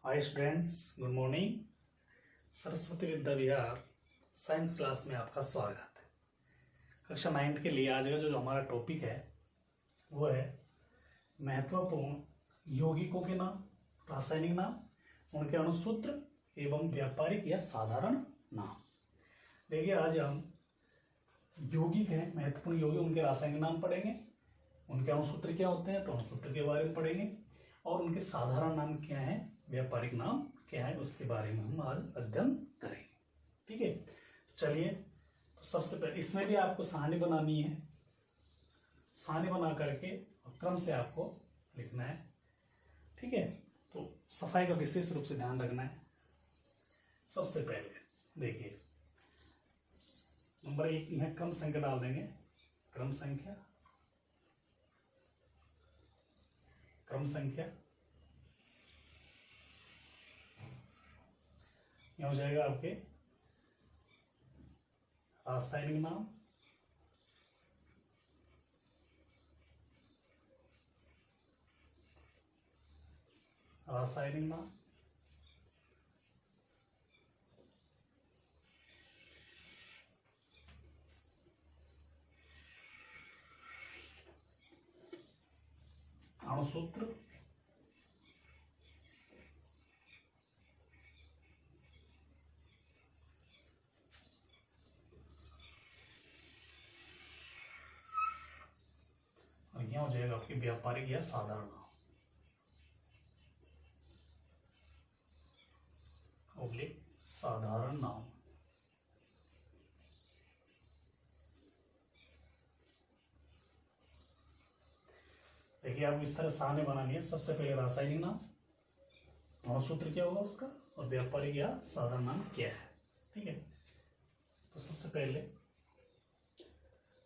हाय students, good morning. Saraswati Vidya Vihar science class में आपका स्वागत है। कक्षा 9th के लिए आज का जो हमारा टॉपिक है वो है महत्वपूर्ण यौगिकों के नाम, रासायनिक नाम, उनके अणुसूत्र एवं व्यापारिक या साधारण नाम। देखिए, आज हम यौगिक हैं, महत्वपूर्ण यौगिक, उनके रासायनिक नाम पढ़ेंगे, उनके अणुसूत्र क्या होते हैं तो अणुसूत्र के बारे में पढ़ेंगे, और उनके साधारण नाम क्या है, व्यापारिक नाम क्या है, उसके बारे में हम आज अध्ययन करेंगे। ठीक है, चलिए। तो सबसे पहले इसमें भी आपको सारणी बनानी है। सारणी बना करके क्रम से आपको लिखना है। ठीक है, तो सफाई का विशेष रूप से ध्यान रखना है। सबसे पहले देखिए, नंबर 1 में क्रम संख्या डाल देंगे। क्रम संख्या यह हो जाएगा आपके रासायनिक नाम, अणुसूत्र, और यह हो जाएगा आपके व्यापारिक या साधारण नाम, साधारण नाम। देखिए, आपको इस तरह सारणी बनानी है। सबसे पहले रासायनिक नाम, अणुसूत्र क्या होगा उसका, और व्यापारिक या साधारण नाम क्या है। ठीक है, तो सबसे पहले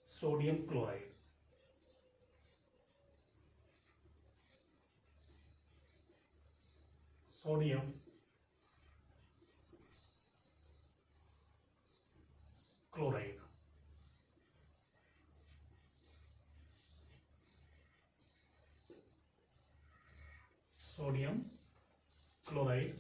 sodium chloride. Sodium chloride, sodium chloride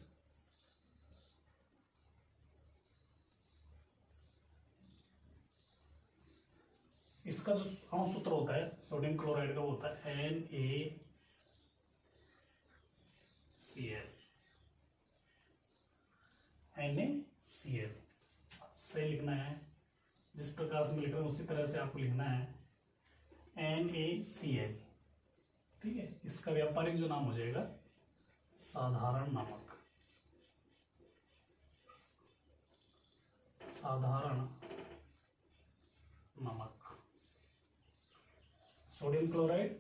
इसका जो अणुसूत्र होता है सोडियम क्लोराइड का, वो होता है NaCl। NaCl से लिखना है, जिस प्रकार से मैं लिख रहा हूं उसी तरह से आपको लिखना है NaCl। ठीक है, इसका व्यापारिक जो नाम हो जाएगा साधारण नमक, साधारण नमक। सोडियम क्लोराइड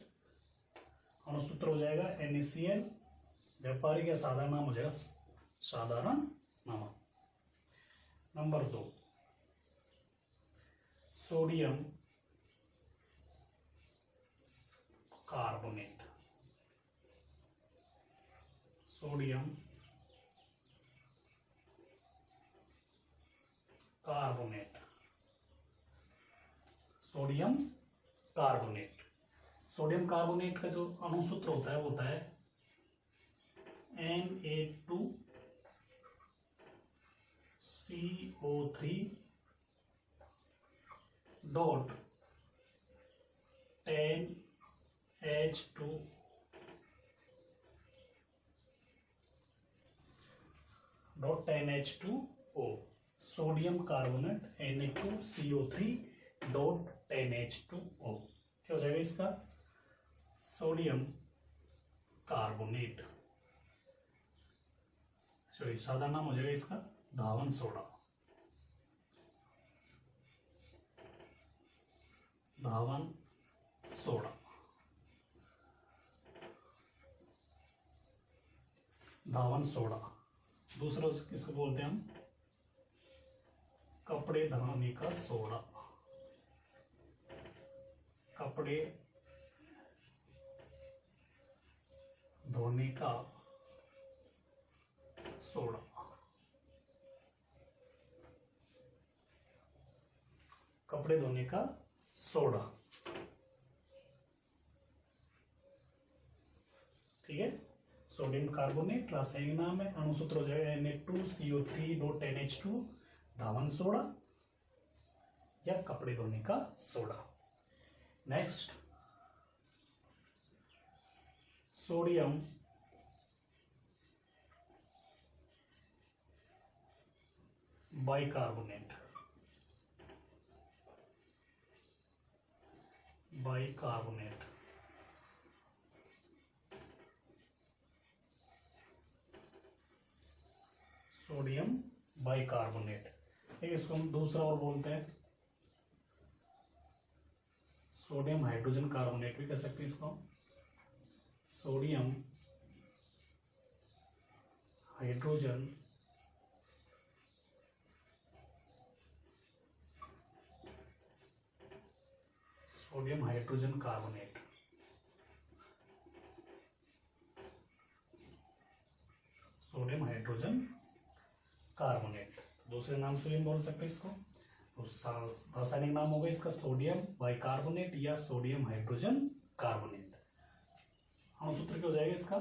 अणुसूत्र हो जाएगा NaCl, व्यापारिक या साधारण नाम हो जाएगा साधारण नमक। Number 2 sodium carbonate. Sodium carbonate, sodium carbonate. Sodium carbonate का जो अणुसूत्र होता है वो होता है Na2CO3 dot 10H2 dot 10H2O। Sodium carbonate Na2CO3 dot 10H2O क्या हो जाएगा इसका, सोडियम कार्बोनेट। सॉरी, सादा नाम हो जाएगा इसका धावन सोडा। धावन सोडा, धावन सोडा। दूसरा किसको बोलते हैं हम, कपड़े धोने का सोडा। कपड़े धोने का सोडा, कपड़े धोने का सोडा। ठीक है, सोडियम कार्बोनेट, रासायनिक नाम है, अणुसूत्र हो जाएगा Na2CO3.NH2, धावन सोडा या कपड़े धोने का soda. Next, sodium bicarbonate, bicarbonate, sodium bicarbonate. ठीक, इसको हम दूसरा और बोलते हैं सोडियम हाइड्रोजन कार्बोनेट भी कह सकते हैं इसको। Sodium hydrogen sodium hydrogen carbonate, sodium hydrogen carbonate, दूसरे नाम से भी बोल सकते हैं इसको। रासायनिक नाम होगा इसका सोडियम बाइकार्बोनेट या सोडियम हाइड्रोजन कार्बोनेट। अणुसूत्र क्या हो जाएगा इसका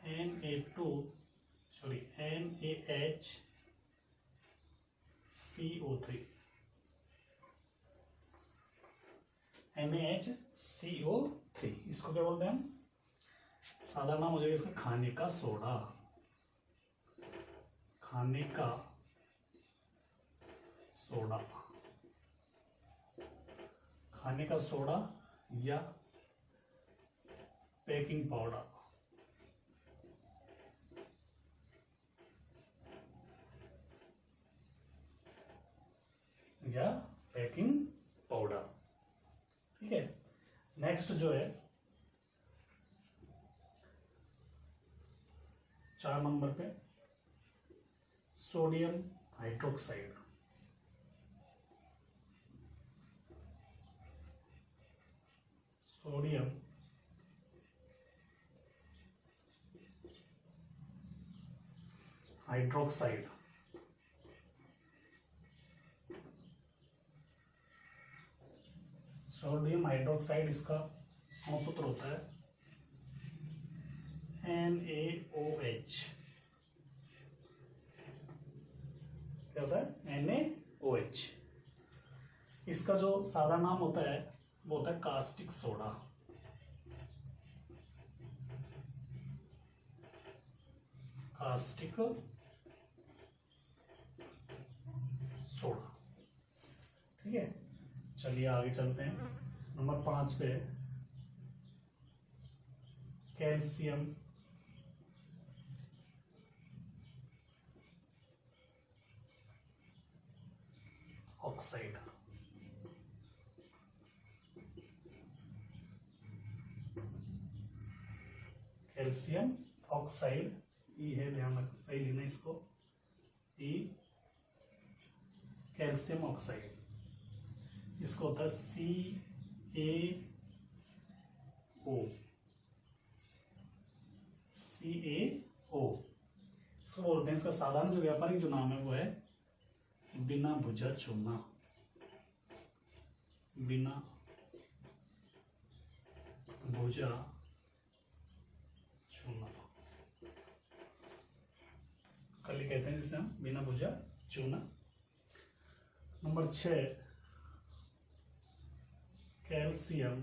NaHCO3, NaHCO3। इसको क्या बोलते हैं हम, साधारण नाम हो जाएगा इसका खाने का सोडा, खाने का सोडा, खाने का सोडा या बेकिंग पाउडर, या बेकिंग पाउडर। ठीक है, नेक्स्ट जो है 4 नंबर पे sodium hydroxide, sodium hydroxide, sodium hydroxide इसका अणुसूत्र होता है NaOH। क्या होता है NaOH। इसका जो सादा नाम होता है वो होता है कास्टिक सोडा, कास्टिक सोडा। ठीक है, चलिए आगे चलते हैं। नंबर 5 पे कैल्शियम ऑक्साइड, कैल्शियम ऑक्साइड, ई है, ध्यान रख, सही लेना इसको, ई कैल्शियम ऑक्साइड। इसको होता है CaO, CaO इसको बोलते हैं। इसका साधारण जो व्यापारिक जो नाम है वो है बिना भुजा चूना, बिना भुजा चूना, कली कहते हैं जिसे हम बिना भुजा चूना। Number 6 calcium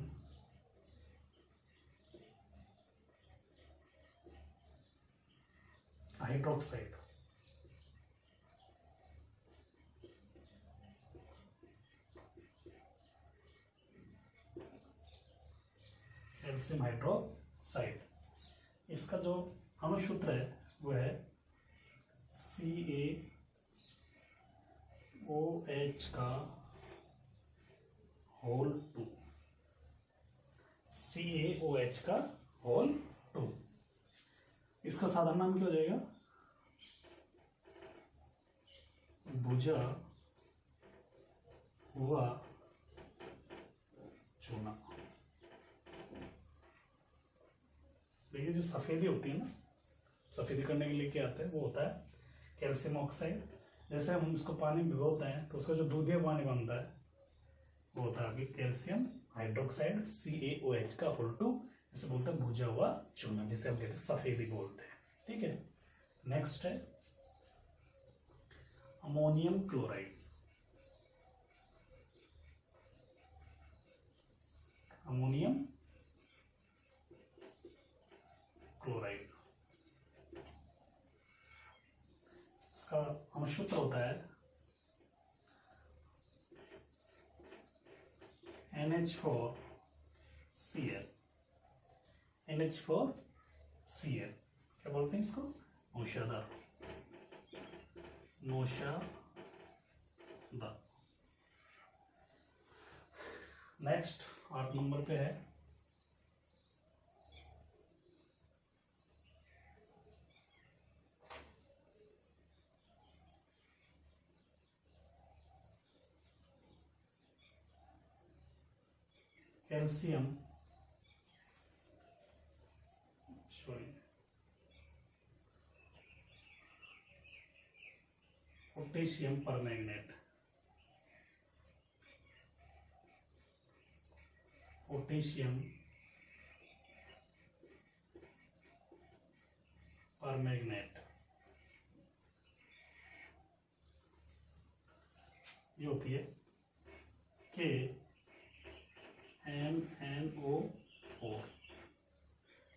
hydroxide, calcium hydroxide. इसका जो अणुसूत्र है वो है CaOH का होल 2, CaOH का होल 2। इसका साधारण नाम क्या हो जाएगा, भुजा हुआ चूना। देखिए जो सफेदी होती है ना, सफेदी करने के लिए क्या आता है वो होता है कैल्शियम ऑक्साइड। जैसे हम इसको पानी में भिगोते हैं तो उसका जो दूधिया पानी बनता है वो होता है अभी कैल्शियम हाइड्रोक्साइड CaOH का होल 2, इसे बोलते हैं भुजा हुआ चूना, जिसे हम कहते हैं सफेदी बोलते हैं। ठीक है, नेक्स्ट है अमोनियम क्लोराइड। अमोनियम क्लोराइड, इसका अणुसूत्र होता है NH4Cl। NH4Cl क्या बोलते हैं इसको? नौशादा। नेक्स्ट 8 नंबर पे है calcium, potassium permanganate. Potassium permanganate ये होती है KMnO4।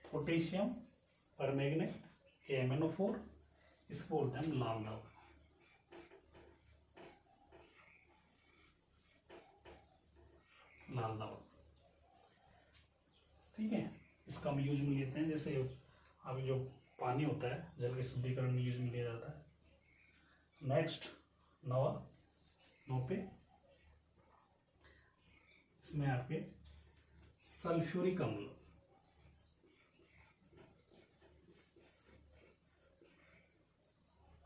पोटेशियम परमैंगनेट KMnO4, इसको बोलते हैं लाल दवा। लाल दवा, ठीक है, इसका हम यूज में लेते हैं। जैसे अभी जो पानी होता है जल के शुद्धिकरण में यूज में लिया जाता है। नेक्स्ट 9 पे इसमें आपके सल्फ्यूरिक अम्ल।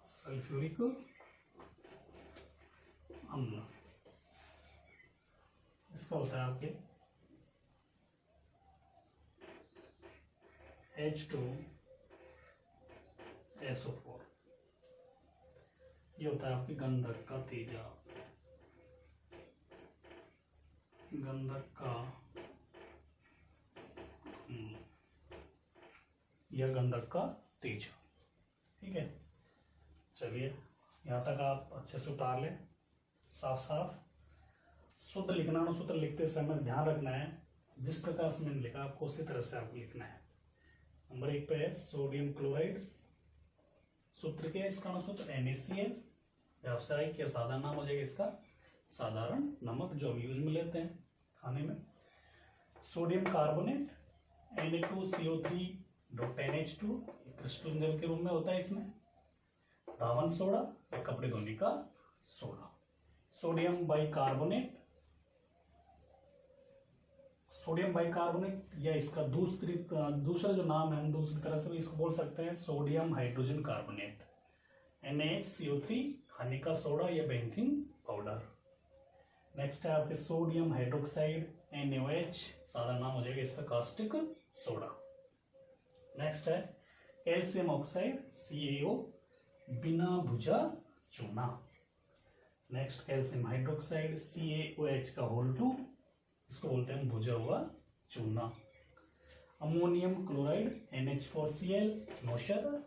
सल्फ्यूरिक अम्ल इसका होता है आपके H2SO4। ये होता है आपकी गंधक का तेजाब। गंधक का या गंधक का तेजाब। ठीक है, चलिए यहाँ तक आप अच्छे से उतार लें साफ साफ। शुद्ध लिखना, अणुसूत्र लिखते समय ध्यान रखना है जिस प्रकार से मैंने लिखा आपको उसी तरह से आपको लिखना है। नंबर 1 पे है सोडियम क्लोराइड। सूत्र क्या है इसका? अणुसूत्र NaCl। व्यावसायिक या साधारण नाम हो जाएगा इसका साधारण नमक, जो हम यूज में लेते हैं खाने में। सोडियम कार्बोनेट Na2CO3.NH2 क्रिस्टल जल के रूप में होता है इसमें। धावन सोडा या कपड़े धोने का soda. Sodium bicarbonate, sodium bicarbonate या इसका दूसरा जो नाम है हम दूसरी तरह से भी इसको बोल सकते हैं सोडियम हाइड्रोजन कार्बोनेट। NaHCO3 खाने का सोडा या बेकिंग पाउडर। नेक्स्ट है आपके सोडियम हाइड्रोक्साइड NaOH, सादा नाम हो जाएगा इसका कास्टिक सोडा। नेक्स्ट है कैल्शियम ऑक्साइड CaO, बिना भुजा चूना। नेक्स्ट कैल्शियम हाइड्रोक्साइड CaOH का होल 2, इसको बोलते हैं भुजा हुआ चूना। अमोनियम क्लोराइड NH4Cl नौशद।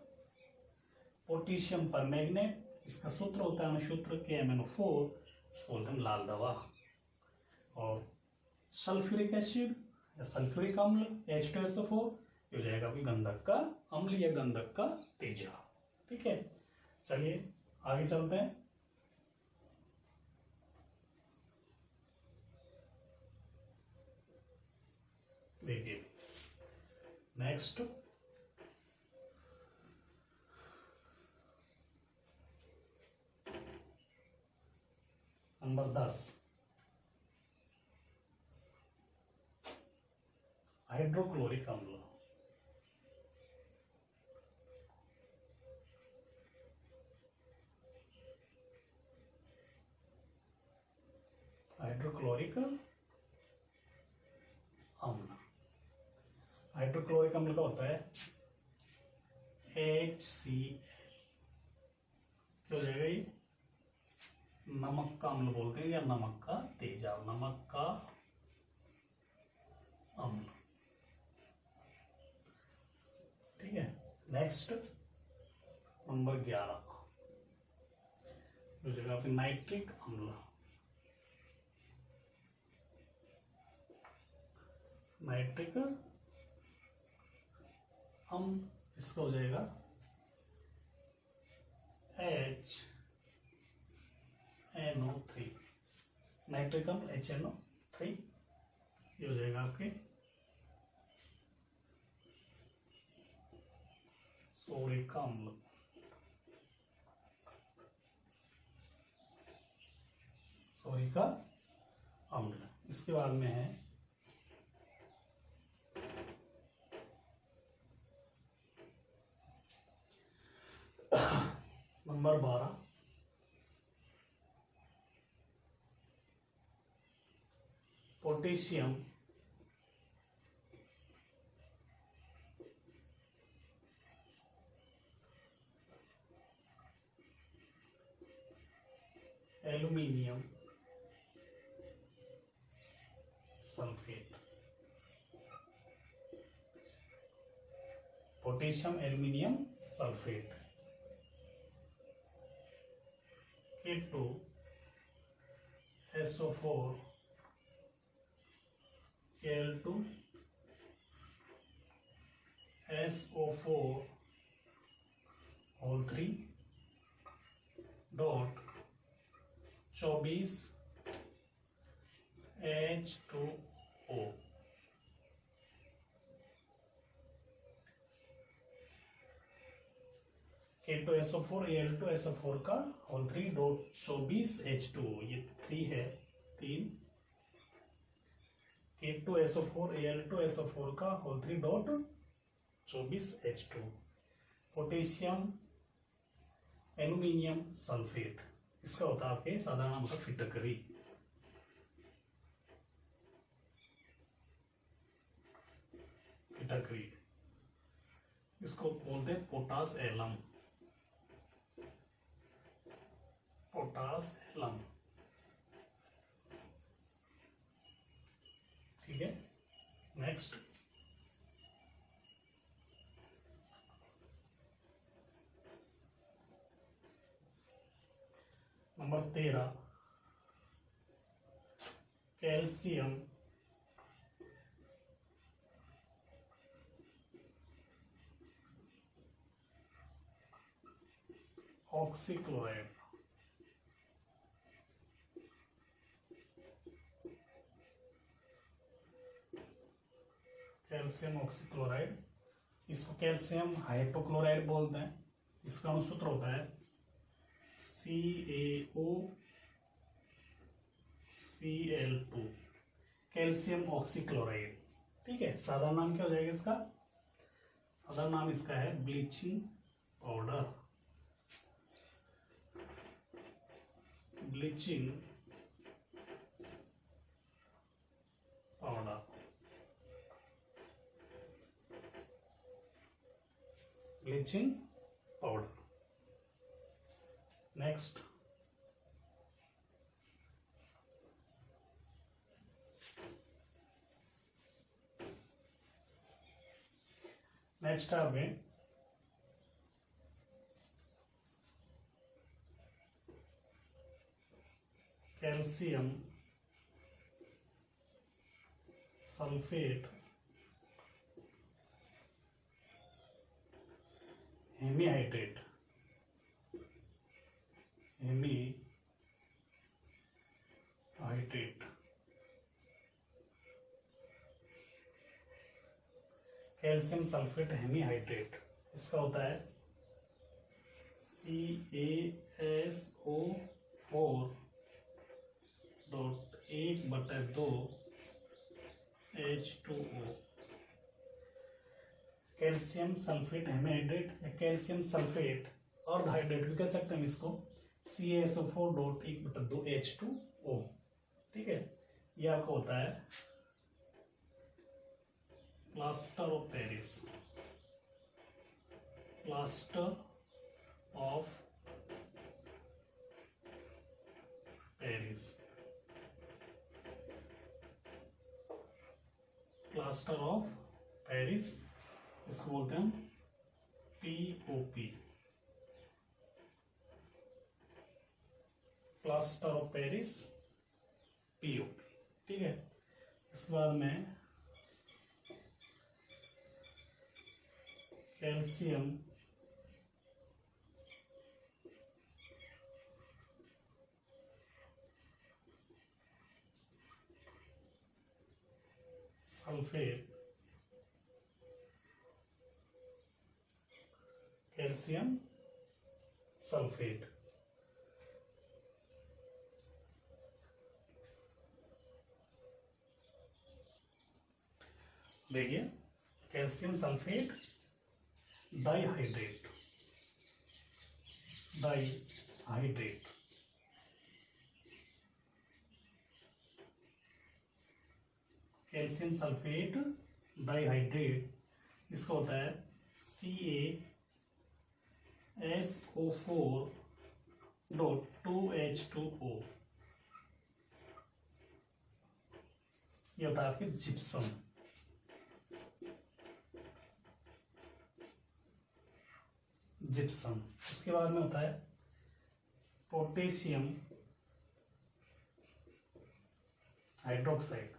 पोटेशियम परमैंगनेट, इसका सूत्र होता है अणुसूत्र KMnO4, इसको बोलते हैं लाल दवा। और सल्फ्यूरिक एसिड या सल्फ्यूरिक अम्ल H2SO4, ये हो जाएगा आपकी गंधक का अम्ल या गंधक का तेजाब। ठीक है, चलिए आगे चलते हैं। देखिए नेक्स्ट नंबर 10 हाइड्रोक्लोरिक अम्ल। हाइड्रोक्लोरिक अम्ल, हाइड्रोक्लोरिक अम्ल का होता है HCl। क्या हो जाएगा ये? नमक का अम्ल बोलते हैं या नमक का तेजाब। नमक का अम्ल नेक्स्ट नंबर 11 हो जाएगा आपकी नाइट्रिक अम्ल। नाइट्रिक अम्ल इसका हो जाएगा HNO3। नाइट्रिक अम्ल HNO3 ये हो जाएगा आपके सोडिक अम्ल। सोडिक अम्ल। इसके बाद में है नंबर 12 potassium aluminium sulphate. Potassium aluminium sulphate K2SO4 Al2 SO4 whole 3 dot 24 H2O। K2SO4 Al2SO4 का होल 3 डॉट 24 H2O। ये 3 है 3। K2SO4 Al2SO4 का whole 3 dot 24 H2। Potassium aluminium sulphate इसका होता है आपके साधारण नाम होता है फिटकरी। फिटकरी इसको बोलते हैं पोटास एलम। पोटास एलम ठीक है। Next number 13 calcium oxychloride. Calcium oxychloride इसको कैल्शियम हाइपोक्लोराइड बोलते हैं। इसका अणुसूत्र होता है CaOCl2 कैल्शियम ऑक्सीक्लोराइड। ठीक है। साधारण नाम क्या हो जाएगा इसका? साधारण नाम इसका है bleaching powder. Bleaching powder. Bleaching powder. Next next है calcium sulphate hemihydrate. Hemihydrate calcium sulphate hemihydrate इसका होता है CaSO4.1/2 H2O। Calcium sulphate hemihydrate या कैल्शियम सल्फेट अर्ध हाइड्रेट भी कह सकते हैं इसको CaSO4.1/2 H2O। ठीक है। ये आपका होता है plaster of Paris. Plaster of Paris. Plaster of Paris इसको बोलते हैं POP, plaster of Paris, POP। ठीक है, इसके बाद में कैल्शियम सल्फेट, कैल्शियम सल्फेट। देखिए, calcium sulphate dihydrate, dihydrate, calcium sulphate dihydrate, इसका होता है CaSO4.2H2O। ये होता है आपके जिप्सम। जिप्सम। इसके बाद में होता है पोटेशियम हाइड्रोक्साइड,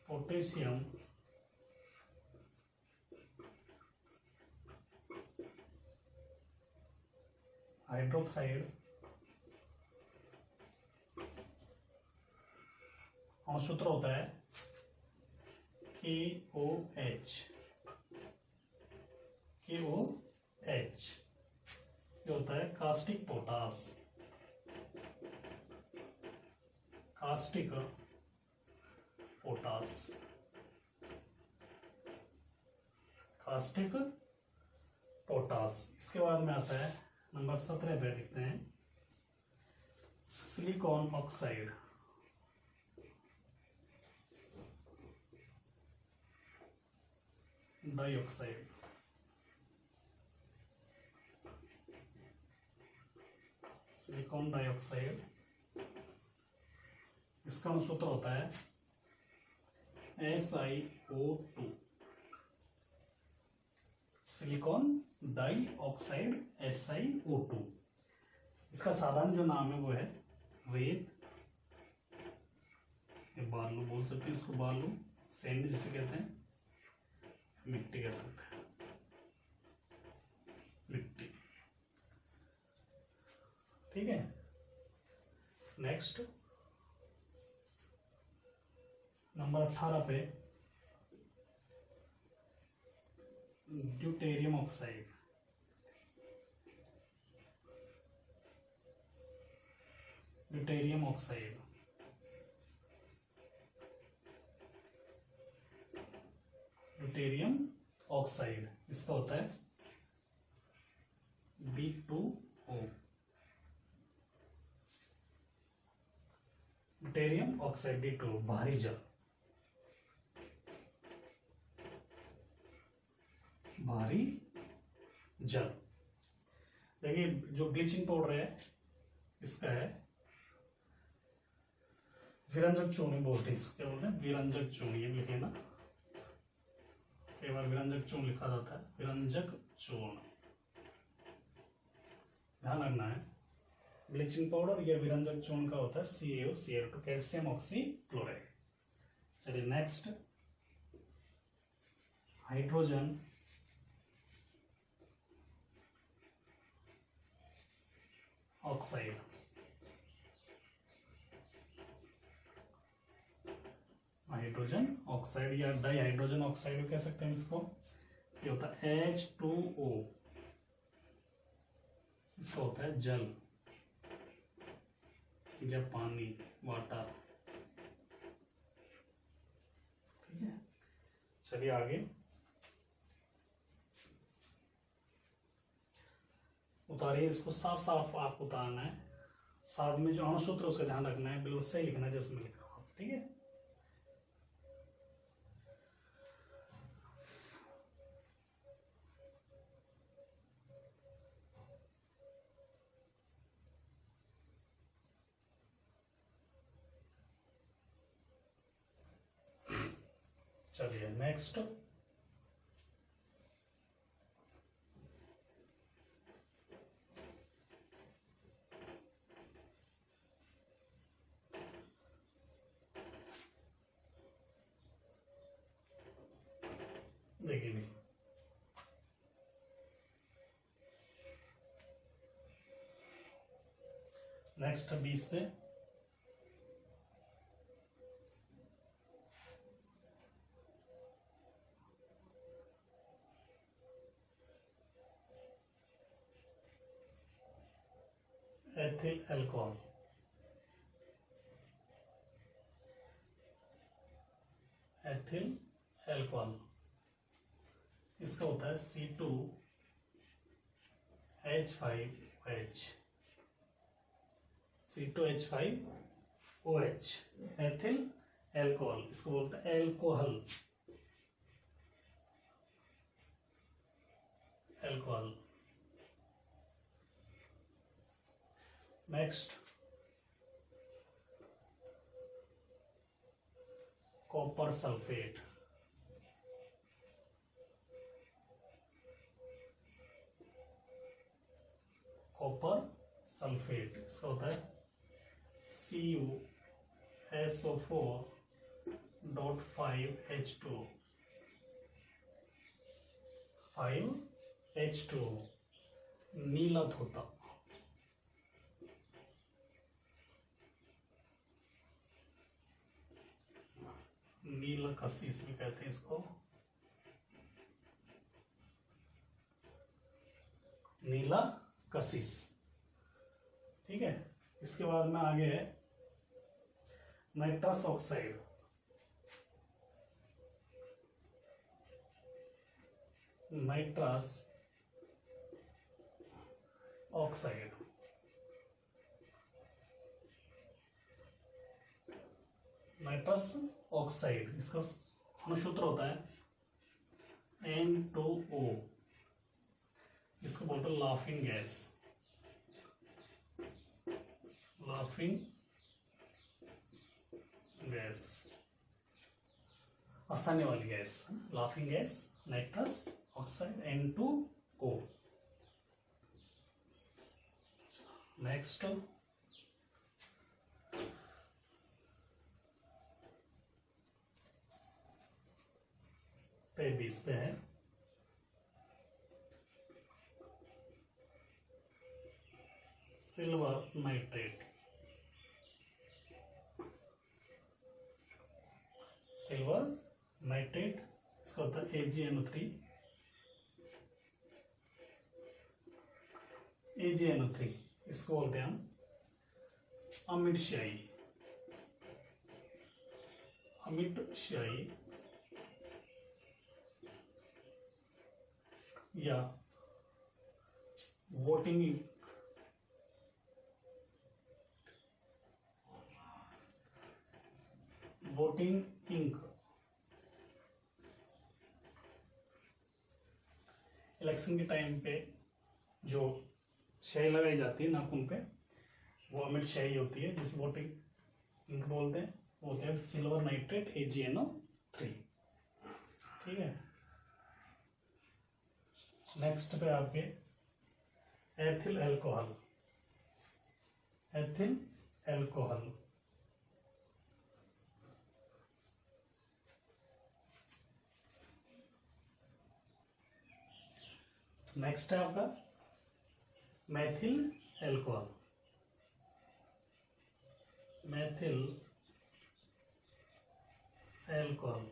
पोटेशियम हाइड्रोक्साइड, और सूत्र होता है KOH। KOH ये होता है caustic potash, caustic potash, caustic potash. इसके बाद में आता है नंबर 17 पे लिखते हैं silicon oxide, dioxide, silicon dioxide. इसका सूत्र होता है SiO2, सिलिकॉन डाइऑक्साइड SiO2। इसका साधारण जो नाम है वो है रेत, बालू बोल सकते हैं इसको, बालू, सैंड जिसे कहते हैं, मिट्टी कह सकते हैं, मिट्टी। ठीक है, नेक्स्ट नंबर 18 पे deuterium oxide, deuterium oxide, deuterium oxide. इसका होता है B2O, ड्यूटेरियम ऑक्साइड B2O, भारी जल, भारी जल। देखिए, जो ब्लीचिंग पाउडर है इसका है विरंजक चूर्ण बोलते हैं इसको, क्या बोलते हैं, विरंजक चूर्ण। ये लिखे ना, कई बार विरंजक चूर्ण लिखा जाता है, विरंजक चूर्ण, ध्यान रखना है। ब्लीचिंग पाउडर या विरंजक चूर्ण का होता है CaCl2, कैल्शियम ऑक्सीक्लोराइड। चलिए next, hydrogen oxide, hydrogen oxide या डाई हाइड्रोजन ऑक्साइड कह सकते हैं इसको। ये होता है H2O, इसका होता है जल या पानी, वाटर। ठीक है, चलिए आगे उतारिए इसको, साफ साफ आपको उतारना है, साथ में जो अणुसूत्र उसका ध्यान रखना है, बिल्कुल सही लिखना है जैसे मैं लिख रहा हूँ। ठीक है, चलिए नेक्स्ट, देखेंगे। नेक्स्ट 20 पे एथिल अल्कोहल, एथिल अल्कोहल इसका होता है C2H5OH, C2H5OH एथिल अल्कोहल, इसको बोलते हैं alcohol, alcohol. Next copper sulphate, copper sulphate इसका होता है CuSO4.5H2, 5H2 नीला धोता, नीला कसीस भी कहते हैं इसको, नीला कसीस। ठीक है, इसके बाद में आगे है nitrous oxide, nitrous oxide, nitrous oxide इसका अनुसूत्र होता है N2O, इसको बोलते हैं लाफिंग गैस, लाफिंग गैस, हंसाने वाली gas, laughing gas, nitrous oxide N2O। Next पे 20 पे है सिल्वर नाइट्रेट, सिल्वर नाइट्रेट इसका होता है AgNO3, AgNO3 इसको बोलते हैं हम अमिट स्याही, अमिट स्याही या voting ink, voting ink. Election के टाइम पे जो स्याही लगाई जाती है नाखून पे वो अमिट स्याही होती है, जिस वोटिंग इंक बोलते हैं, वो होते हैं सिल्वर नाइट्रेट AgNO3। ठीक है, नेक्स्ट पे आपके ethyl alcohol, ethyl alcohol next है आपका Maithil alcohol, Maithil alcohol,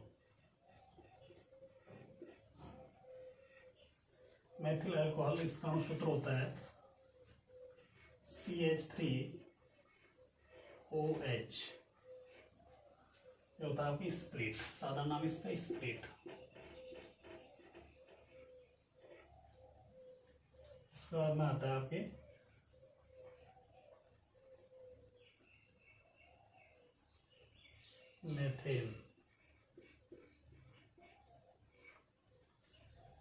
Maithil alcohol इसका अनुसूत्र होता है CH3OH, ये होता है आपकी स्प्लिट, सादा नाम इसका स्प्लिट। इसके बाद में आता है आपके मेथेन,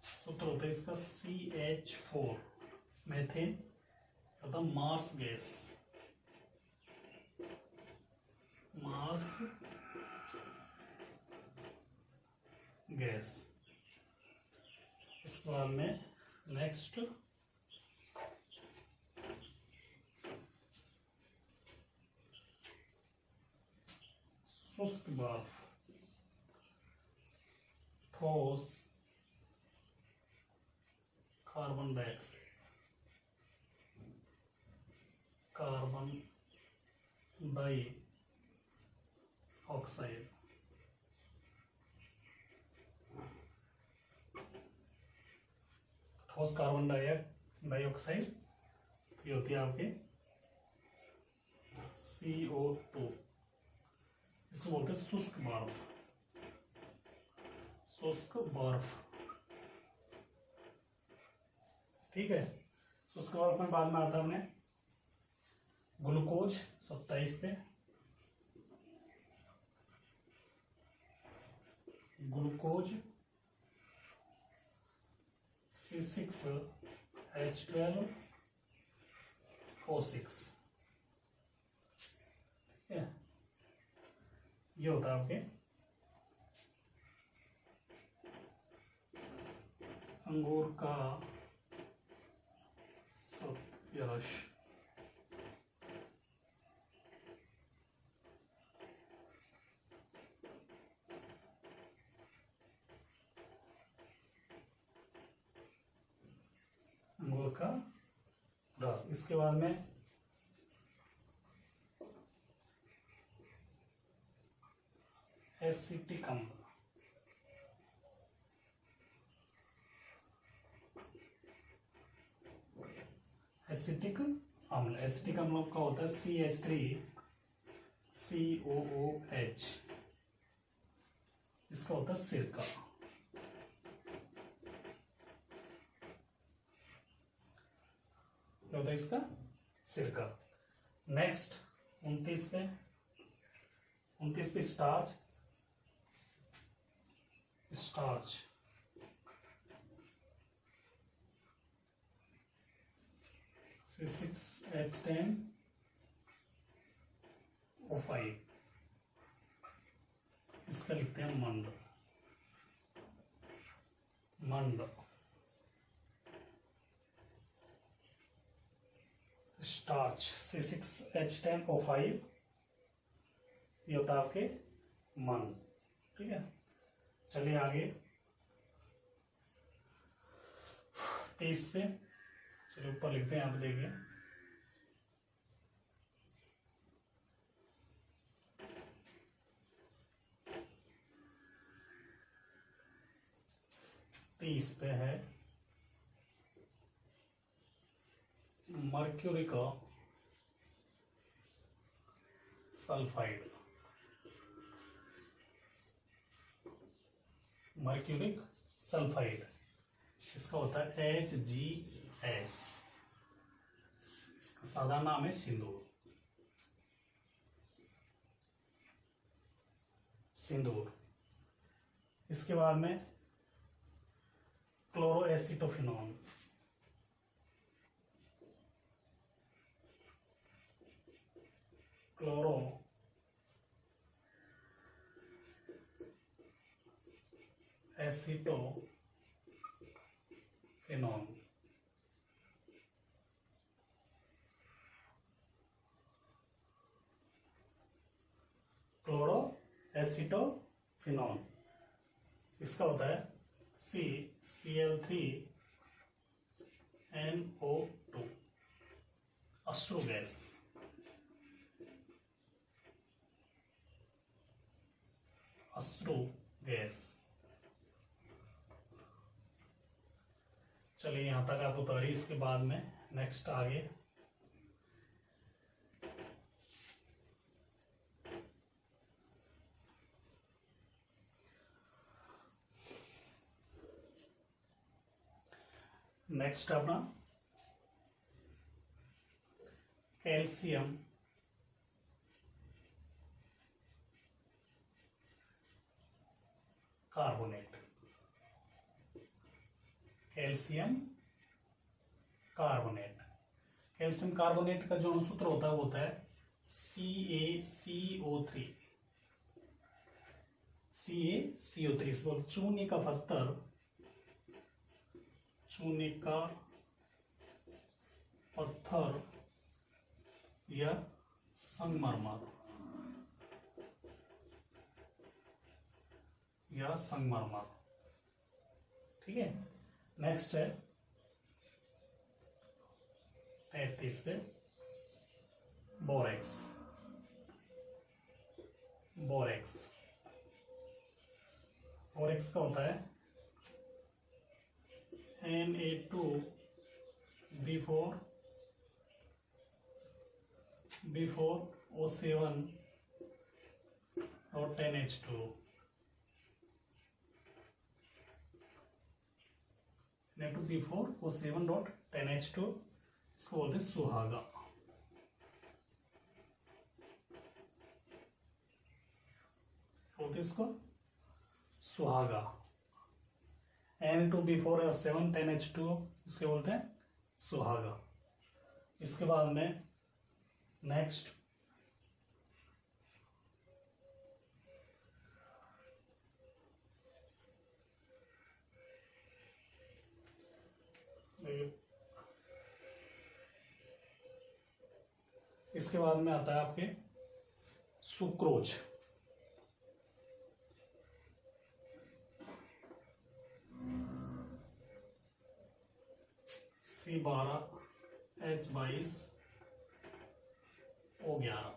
सूत्र होता है इसका CH4, मेथेन होता मार्स गैस, मार्स गैस। इसके बाद में नेक्स्ट शुष्क बर्फ, ठोस कार्बन डाइऑक्साइड, कार्बन डाइऑक्साइड, ठोस कार्बन डाइऑक्साइड, ये होती है आपके CO2, इसको बोलते हैं शुष्क बर्फ, शुष्क बर्फ। ठीक है, शुष्क बर्फ में बाद में आता है हमने ग्लूकोज 27 पे, ग्लूकोज C6H12O6, ये होता है आपके अंगूर का सत्यारस। अंगूर का रस। इसके बाद में एसिटिक अम्ल, एसिटिक अम्ल, एसिटिक अम्ल का होता है CH3COOH, इसका होता है सिरका। क्या होता है इसका? सिरका। नेक्स्ट 29 पे स्टार्च, स्टार्च, C6H10O5, इसका लिखते हैं मंड, मंड। स्टार्च C6H10O5, ये होता है आपके मंड। ठीक है, चलिए आगे 30 पे, चलिए ऊपर लिखते हैं, यहाँ पे देखिए तीस पे है मर्क्यूरी का सल्फाइड, मर्क्यूरिक सल्फाइड, इसका होता है HGS, इसका सादा नाम है सिंदूर, सिंदूर। इसके बाद में क्लोरोएसिटोफिनॉन, क्लोरो एसिटोफिनॉन, क्लोरो एसिटोफिनॉन, इसका होता है CCl3NO2, अश्रु गैस। अश्रु गैस। चलिए यहां तक आप उतारिए। इसके बाद में नेक्स्ट आगे नेक्स्ट अपना calcium carbonate, calcium carbonate. Calcium carbonate का जो अणुसूत्र होता है वो होता है CaCO3, CaCO3। चूने का पत्थर, चूने का पत्थर या संगमरमर या संगमरमर। ठीक है, नेक्स्ट है 33 पे बोरेक्स। बोरेक्स बोरेक्स का होता है Na2B4O7 और 10H2। Na2B4O7.10H2 इसको बोलते हैं सुहागा। बोलते इसको सुहागा। Na2B4O7 10H2 इसके बोलते हैं सुहागा। इसके बाद में नेक्स्ट इसके बाद में आता है आपके सुक्रोज। C12H22O11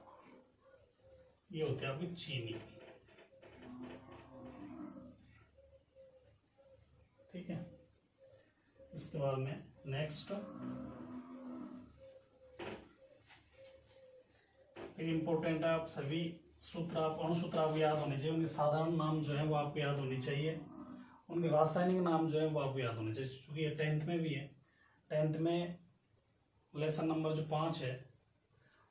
ये होते हैं आपकी चीनी। ठीक है। इसके बाद में नेक्स्ट एक इम्पोर्टेंट है, आप सभी सूत्र आप अणुसूत्र आपको याद होने चाहिए। उनके साधारण नाम जो है वो आपको याद होने चाहिए, उनके रासायनिक नाम जो है वो आपको याद होने चाहिए, क्योंकि ये 10th में भी है। 10th में लेसन नंबर जो 5 है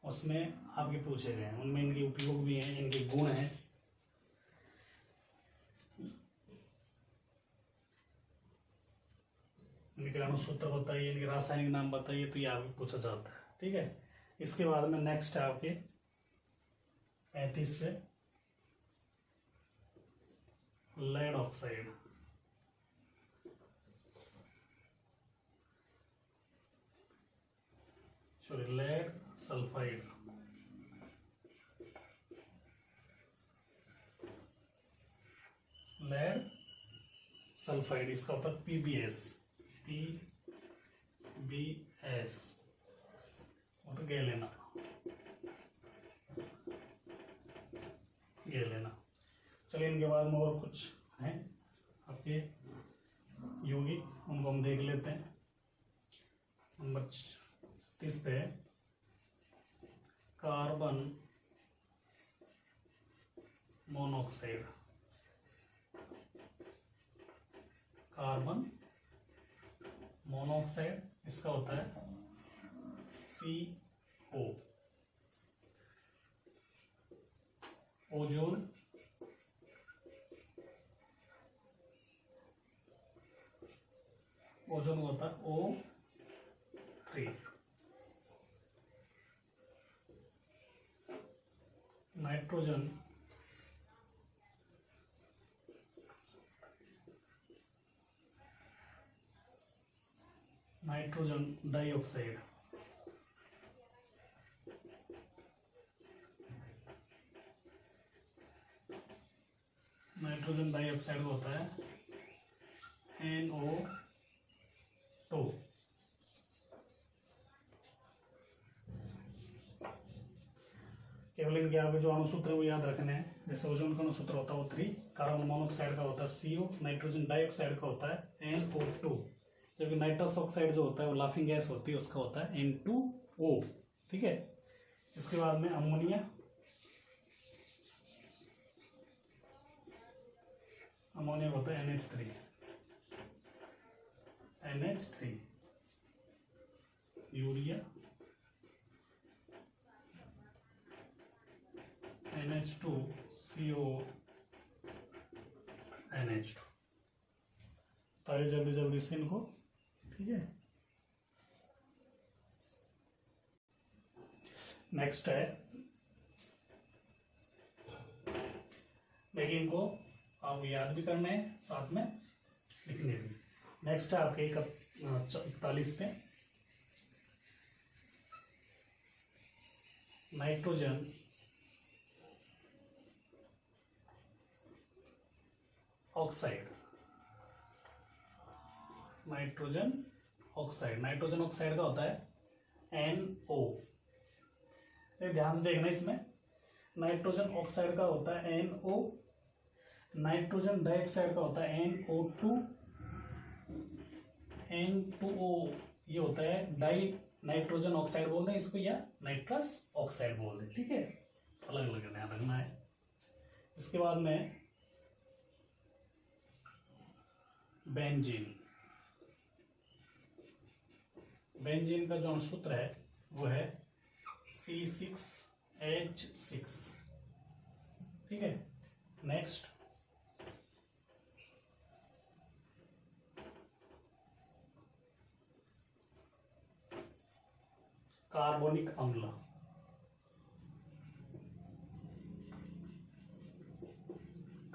उसमें आपके पूछे गए हैं, उनमें इनके उपयोग भी हैं, इनके गुण हैं। इनके अणुसूत्र बताइए, इनके रासायनिक नाम बताइए, तो ये आपको पूछा जाता है। ठीक है। इसके बाद में नेक्स्ट है आपके 35 पे lead oxide. Sorry, lead sulphide. Lead sulphide इसका होता है PbS। PbS तो गे लेना, ये लेना। चलिए इनके बाद में और कुछ हैं आपके यौगिक, उनको हम देख लेते हैं। नंबर 30 पे कार्बन मोनोऑक्साइड। कार्बन मोनोऑक्साइड इसका होता है CO। ओजोन ओजोन होता है O3। Nitrogen nitrogen dioxide. Nitrogen dioxide होता है NO2। केवल इनके आगे जो अणुसूत्र वो याद रखने हैं। जैसे ओजोन का अणुसूत्र होता है O3, कार्बन मोनोऑक्साइड का होता है CO, नाइट्रोजन डाइऑक्साइड का होता है NO2, जबकि नाइट्रस ऑक्साइड जो होता है वो लाफिंग गैस होती है, उसका होता है N2O। ठीक है। इसके बाद में अमोनिया। अमोनिया होता है NH3। Urea NH2CO NH2। तो आइए जल्दी जल्दी से इनको। ठीक है। नेक्स्ट है, देखिए इनको आप याद भी करने हैं, साथ में लिखने भी। नेक्स्ट है आपके 41 पे नाइट्रोजन ऑक्साइड। नाइट्रोजन ऑक्साइड का होता है NO। ध्यान से देखना, इसमें नाइट्रोजन ऑक्साइड का होता है NO, नाइट्रोजन डाइऑक्साइड का होता है NO2, N2O ये होता है डाई नाइट्रोजन ऑक्साइड बोल दें इसको, या नाइट्रस ऑक्साइड बोल दें, ठीक है, अलग अलग ध्यान रखना है। इसके बाद में बेंजीन, बेंजीन का जो सूत्र है वो है C6H6, ठीक है। नेक्स्ट कार्बोनिक अम्ल,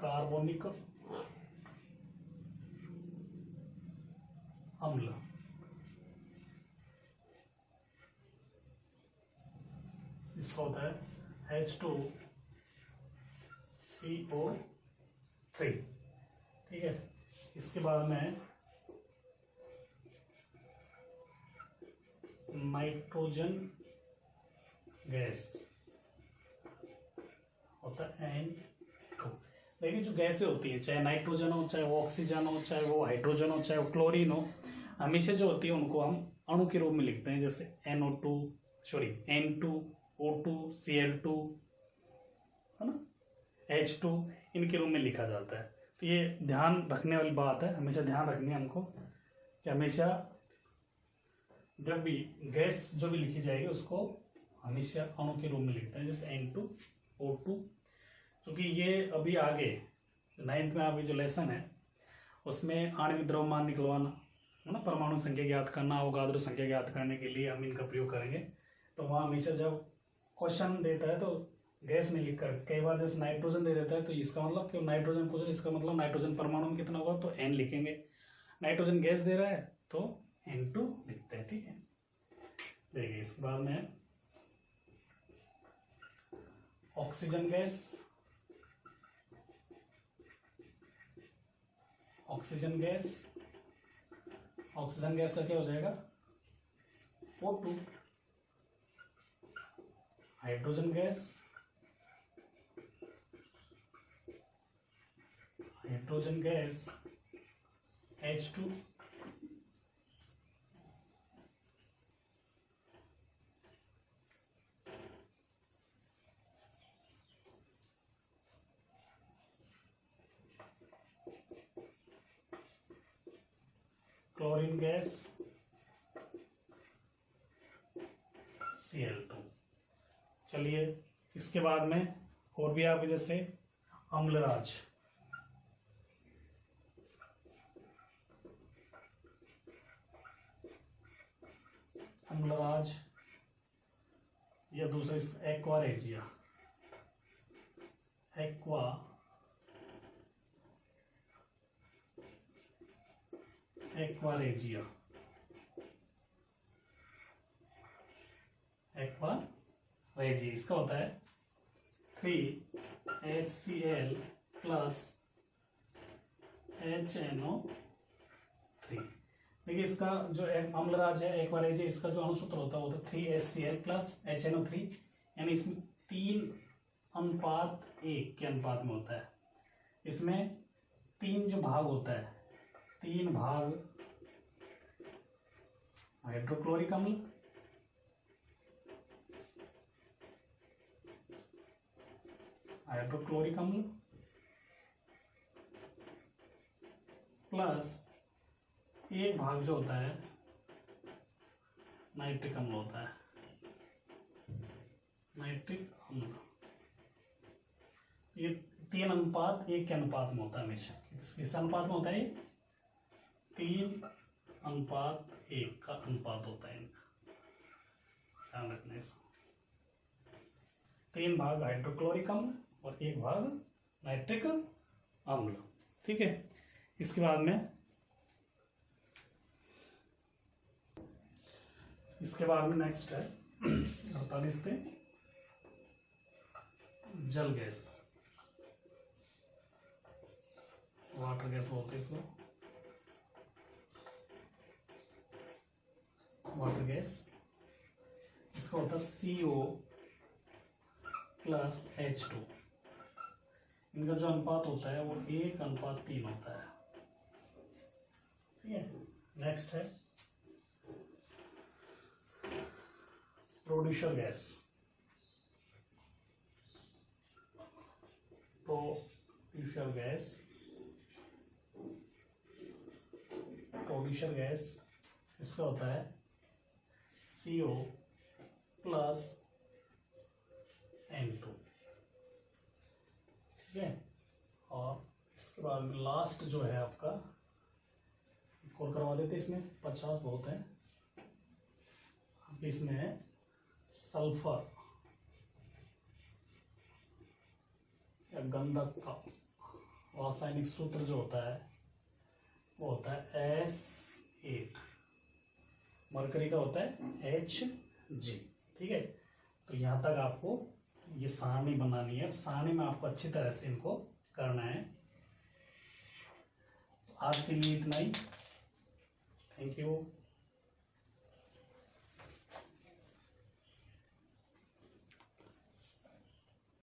कार्बोनिक अम्ल, इसका होता है H2CO3, ठीक है। इसके बाद में नाइट्रोजन गैस होता है N2। देखिए जो गैसें होती हैं, चाहे नाइट्रोजन हो, चाहे वो ऑक्सीजन हो, चाहे वो हाइड्रोजन हो, चाहे वो क्लोरीन हो, हमेशा जो होती है उनको हम अणु के रूप में लिखते हैं, जैसे N2O2Cl2 है ना, H2 इनके रूप में लिखा जाता है। तो ये ध्यान रखने वाली बात है, हमेशा ध्यान रखनी है हमको कि हमेशा जब भी गैस जो भी लिखी जाएगी उसको हमेशा अणु के रूप में लिखते हैं, जैसे N2O2। क्योंकि ये अभी आगे 9th में अभी जो लेसन है उसमें आणविक द्रव्यमान निकलवाना है ना, परमाणु संख्या ज्ञात करना, अवोगाद्रो संख्या ज्ञात करने के लिए हम इनका प्रयोग करेंगे। तो वहाँ हमेशा जब क्वेश्चन देता है तो गैस में लिख कर, कई बार जैसे नाइट्रोजन दे देता है तो इसका मतलब कि नाइट्रोजन पूछ, इसका मतलब नाइट्रोजन परमाणु में कितना होगा तो N लिखेंगे, नाइट्रोजन गैस दे रहा है तो N2 लिखते हैं, ठीक है। देखिए इसके बाद में oxygen gas, oxygen gas, oxygen gas का क्या हो जाएगा O2, hydrogen gas, hydrogen gas H2, chlorine gas Cl2। चलिए इसके बाद में और भी आपके जैसे अम्लराज, अम्लराज या दूसरा इसका एक्वारेजिया, एक्वारेजिया, एक्वारेजिया इसका होता है 3HCl प्लस HNO3। देखिए इसका जो अम्लराज है एक्वारेजिया, इसका जो अणुसूत्र होता है वो तो 3HCl प्लस HNO3, यानी इसमें 3:1 के अनुपात में होता है। इसमें 3 जो भाग होता है, 3 भाग हाइड्रोक्लोरिक अम्ल, हाइड्रोक्लोरिक अम्ल प्लस 1 भाग जो होता है नाइट्रिक अम्ल होता है, नाइट्रिक अम्ल। ये 3:1 के अनुपात में होता है हमेशा। किस अनुपात में होता है? 3:1 का अनुपात होता है इनका, ध्यान रखना है इसको। 3 भाग हाइड्रोक्लोरिक अम्ल और 1 भाग नाइट्रिक अम्ल, ठीक है। इसके बाद में नेक्स्ट है 48 पे जल गैस, वाटर गैस बोलते हैं इसको, वाटर गैस। इसका होता है CO प्लस H2। इनका जो अनुपात होता है वो 1:3 होता है। ठीक है, नेक्स्ट है प्रोड्यूसर गैस। प्रोड्यूसर गैस इसका होता है CO प्लस N2। ठीक है, और इसके बाद लास्ट जो है आपका, कॉल करवा देते इसमें 50 बहुत है। इसमें है सल्फर या गंधक का रासायनिक सूत्र जो होता है वो होता है S8। मरकरी का होता है Hg। ठीक है, तो यहाँ तक आपको ये सारणी बनानी है। सारणी में आपको अच्छी तरह से इनको करना है। आज के लिए इतना ही। Thank you.